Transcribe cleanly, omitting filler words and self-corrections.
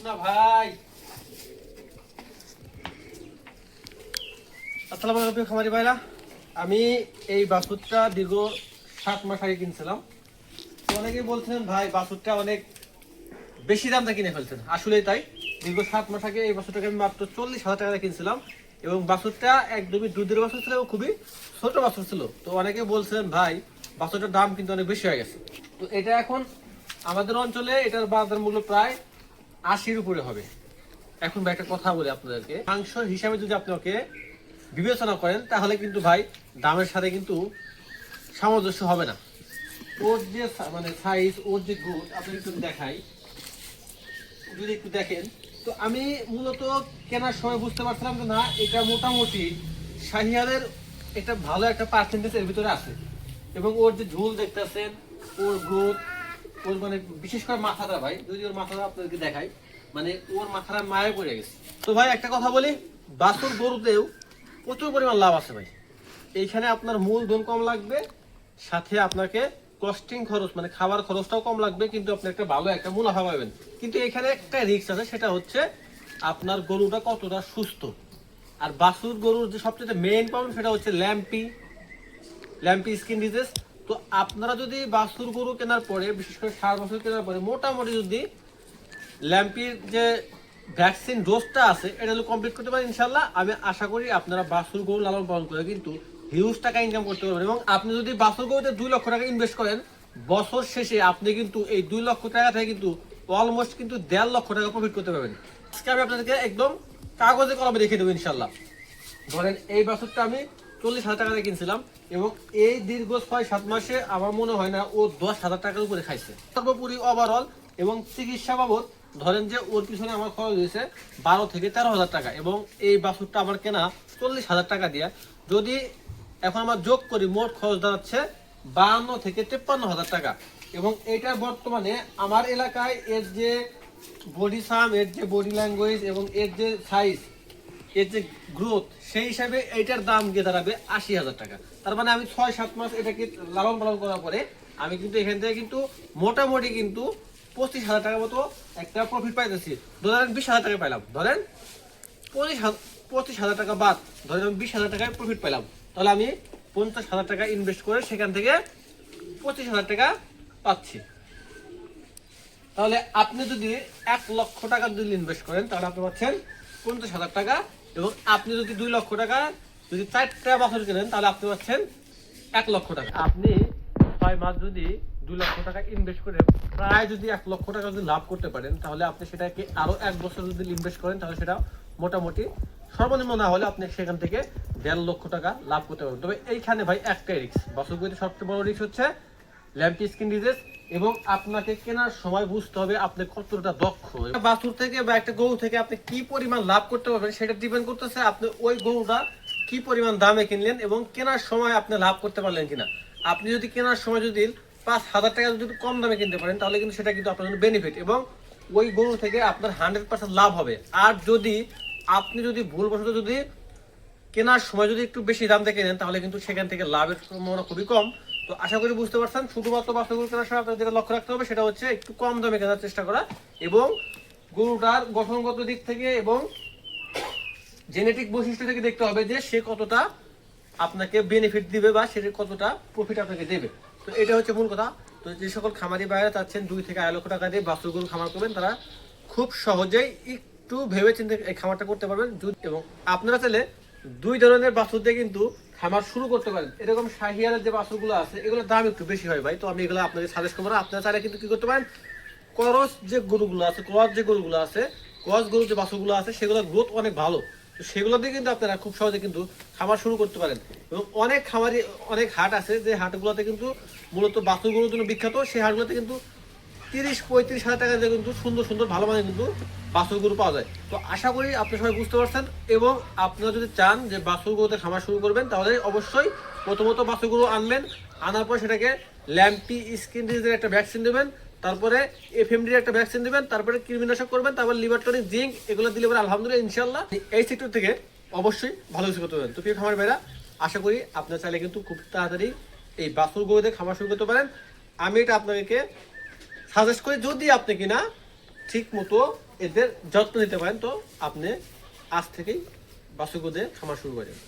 না ভাই। আসসালামু আলাইকুম খামারি ভাইরা, আমি এই বাছুরটা দীর্ঘ 7 মাস আগে কিনছিলাম। তো অনেকেই বলছেন ভাই বাছুরটা অনেক বেশি দাম দিয়ে কিনে ফেলছেন। আসলেই তাই, দীর্ঘ 7 মাস আগে এই বাছুরটাকে আমি মাত্র 40,000 টাকা দিয়ে কিনছিলাম এবং বাছুরটা একদমই দুধের বাছুর ছিল এবং খুবই ছোট বাছুর ছিল। তো অনেকে বলছিলেন ভাই বাছুরটার দাম কিন্তু অনেক বেশি হয়ে গেছে। তো এটা এখন আমাদের অঞ্চলে এটার বাজার মূল্য প্রায় 80-র উপরে হবে। এখন ভাই একটা কথা বলি আপনাদেরকে, মাংস হিসাবে যদি আপনি ওকে বিবেচনা করেন তাহলে কিন্তু ভাই দামের সাথে কিন্তু সামঞ্জস্য হবে না। ওর যে মানে সাইজ, ওর যে গ্রোথ আপনি একটু দেখাই, যদি একটু দেখেন। তো আমি মূলত কেনার সময় বুঝতে পারছিলাম যে না, এটা মোটামুটি শাহিয়ালের একটা ভালো একটা পার্সেন্টেজ এর ভিতরে আছে এবং ওর যে ঝুল দেখতেছেন, ওর গ্রোথ, ওর মানে বিশেষ করে মাথাটা ভাই, যদি ওর মাথাটা আপনাদেরকে দেখাই, মানে ওর মাথাটা মায়ে পড়ে গেছে। তো ভাই একটা কথা বলি, বাছুর গরুতেও প্রচুর পরিমাণ লাভ আছে ভাই। এইখানে আপনার মূলধন কম লাগবে, সাথে আপনাকে কস্টিং খরচ মানে খাবার খরচটাও কম লাগবে, কিন্তু আপনি একটা ভালো একটা মুনাফা পাবেন। কিন্তু এখানে একটা রিস্ক আছে, সেটা হচ্ছে আপনার গরুটা কতটা সুস্থ। আর বাছুর গরুর যে সবচেয়ে মেইন প্রবলেম সেটা হচ্ছে ল্যাম্পি স্কিন ডিজিজ। তো আপনারা যদি বাছুর গরু কেনার পরে, বিশেষ করে 7 বছর কেনার পরে মোটামুটি যদি ল্যাম্পির যে ভ্যাকসিন ডোজটা আছে এটা যদি কমপ্লিট করতে পারেন, ইনশাল্লাহ আমি আশা করি আপনারা বাছুর গরু লালন পালন করে কিন্তু হিউজ টাকা ইনকাম করতে পারবেন। এবং আপনি যদি বাছুর গরুতে 2 লক্ষ টাকা ইনভেস্ট করেন, বছর শেষে আপনি কিন্তু এই 2 লক্ষ টাকা থেকে কিন্তু অলমোস্ট কিন্তু 1.5 লক্ষ টাকা প্রফিট করতে পারবেন। আজকে আমি আপনাদেরকে একদম কাগজে কলমে দেখিয়ে দেবো ইনশাল্লাহ। ধরেন এই বাছুরটা আমি 40,000 টাকা দিয়ে কিনছিলাম এবং এই দীর্ঘ 6-7 মাসে আমার মনে হয় না ও 10,000 টাকার উপরে খাইছে সর্বোপরি ওভারঅল। এবং চিকিৎসা বাবদ ধরেন যে ওর পিছনে আমার খরচ হয়েছে 12 থেকে 13,000 টাকা এবং এই বাছুরটা আমার কেনা 40,000 টাকা দিয়ে। যদি এখন আমার যোগ করি, মোট খরচ দাঁড়াচ্ছে 52 থেকে 53,000 টাকা। এবং এটার বর্তমানে আমার এলাকায় এর যে বডি সাম, এর যে বডি ল্যাঙ্গুয়েজ এবং এর যে সাইজ, এর যে গ্রোথ, সেই হিসাবে এইটার দাম গিয়ে দাঁড়াবে 80,000 টাকা। তার মানে আমি 6-7 মাস এটাকে লালন পালন করার পরে আমি কিন্তু এখান থেকে কিন্তু মোটামুটি কিন্তু 25,000 টাকার মতো একটা প্রফিট পাইতেছি। ধরেন 20,000 টাকা পাইলাম, ধরেন 25,000 টাকা বাদ, ধরেন আমি 20,000 টাকায় প্রফিট পাইলাম, তাহলে আমি 50,000 টাকা ইনভেস্ট করে সেখান থেকে 25,000 টাকা পাচ্ছি। তাহলে আপনি যদি 1 লক্ষ টাকা যদি ইনভেস্ট করেন তাহলে আপনি পাচ্ছেন 50,000 টাকা। এবং আপনি যদি 2 লক্ষ টাকা যদি 4টা বছর কেনেন তাহলে আপনি পাচ্ছেন 1 লক্ষ টাকা। আপনি 6 মাস যদি 2 লক্ষ টাকা ইনভেস্ট করে প্রায় যদি 1 লক্ষ টাকা যদি লাভ করতে পারেন, তাহলে আপনি সেটাকে আরো 1 বছর যদি ইনভেস্ট করেন তাহলে সেটা মোটামুটি সর্বনিম্ন না হলে আপনি সেখান থেকে 1.5 লক্ষ টাকা লাভ করতে পারবেন। তবে এইখানে ভাই একটাই রিস্ক, বাছুর গরুতে সবচেয়ে বড় রিস্ক হচ্ছে ল্যাম্পি স্কিন ডিজিজ। এবং আপনাকে কেনার সময় বুঝতে হবে আপনি কতটা দক্ষ। বাছুর থেকে বা একটা গরু থেকে আপনি কি পরিমাণ লাভ করতে পারবেন সেটা ডিপেন্ড করতেছে আপনি ওই গরুটা কি পরিমাণ দামে কিনলেন এবং কেনার সময় আপনি লাভ করতে পারলেন কিনা। আপনি যদি কেনার সময় যদি 5,000 টাকা যদি কম দামে কিনতে পারেন তাহলে কিন্তু সেটা কিন্তু আপনার জন্য বেনিফিট এবং ওই গরু থেকে আপনার 100% লাভ হবে। আর যদি আপনি যদি ভুলবশত যদি কেনার সময় যদি একটু বেশি দাম দিয়ে কেনেন তাহলে কিন্তু সেখান থেকে লাভের সম্ভাবনা খুবই কম। তো আশা করি বুঝতে পারছেন, শুধুমাত্র বাছুর গরু কেনার সময় আপনাদের যেটা লক্ষ্য রাখতে হবে সেটা হচ্ছে একটু কম দামে কেনার চেষ্টা করা এবং গরুটার গঠনগত দিক থেকে এবং জেনেটিক বৈশিষ্ট্য থেকে দেখতে হবে যে সে কতটা আপনাকে বেনিফিট দিবে বা সে কতটা প্রফিট আপনাকে দেবে। তো এটা হচ্ছে মূল কথা। তো যে সকল খামারি ভাইরা চাচ্ছেন 2 থেকে 2.5 লক্ষ টাকা দিয়ে বাছুর গরু খামার করবেন, তারা খুব সহজেই একটু ভেবে চিন্তে এই খামারটা করতে পারবেন। এবং আপনারা চাইলে 2 ধরনের বাছুর দিয়ে কিন্তু খামার শুরু করতে পারেন। এরকম শাহিয়ালের যে বাছুরগুলো আছে এগুলোর দাম একটু বেশি হয় ভাই, তো আমি এগুলো আপনাদের সাজেস্ট করবো না। আপনারা চাইলে কিন্তু কি করতে পারেন, ক্রস যে গরুগুলো আছে, ক্রস গরু যে বাছুরগুলো আছে সেগুলোর গ্রোথ অনেক ভালো। তো সেগুলো দিয়ে কিন্তু আপনারা খুব সহজে কিন্তু খামার শুরু করতে পারেন। এবং অনেক খামারি, অনেক হাট আছে যে হাটগুলোতে কিন্তু মূলত বাছুর গরুর জন্য বিখ্যাত, সেই হাটগুলোতে কিন্তু 30-35,000 টাকা দিয়ে কিন্তু সুন্দর সুন্দর ভালো মানের কিন্তু বাছুর গরু পাওয়া যায়। তো আশা করি আপনি সবাই বুঝতে পারছেন। এবং আপনারা যদি চান যে বাছুর গরুতে খামার শুরু করবেন তাহলে অবশ্যই প্রথমত বাছুর গরু আনবেন, আনার পর সেটাকে ল্যাম্পি স্কিন ডিজিজের একটা ভ্যাকসিন দেবেন, তারপরে এফএমডির একটা ভ্যাকসিন দিবেন, তারপরে কৃমিনাশক করবেন, তারপর লিভার টনিক, জিঙ্ক এগুলো দিলে পরে আলহামদুলিল্লাহ ইনশাআল্লাহ এই সেক্টর থেকে অবশ্যই ভালো কিছু করতে পারবেন। তো প্রিয় খামার ভাইরা, আশা করি আপনারা চাইলে কিন্তু খুব তাড়াতাড়ি এই বাছুর গরুতে খামার শুরু করতে পারেন। আমি এটা আপনাদেরকে সাজেস্ট করি, যদি আপনি কিনা ঠিক মতো এদের যত্ন নিতে পারেন, তো আপনি আজ থেকেই বাছুর গরু দিয়ে খামার শুরু করেন।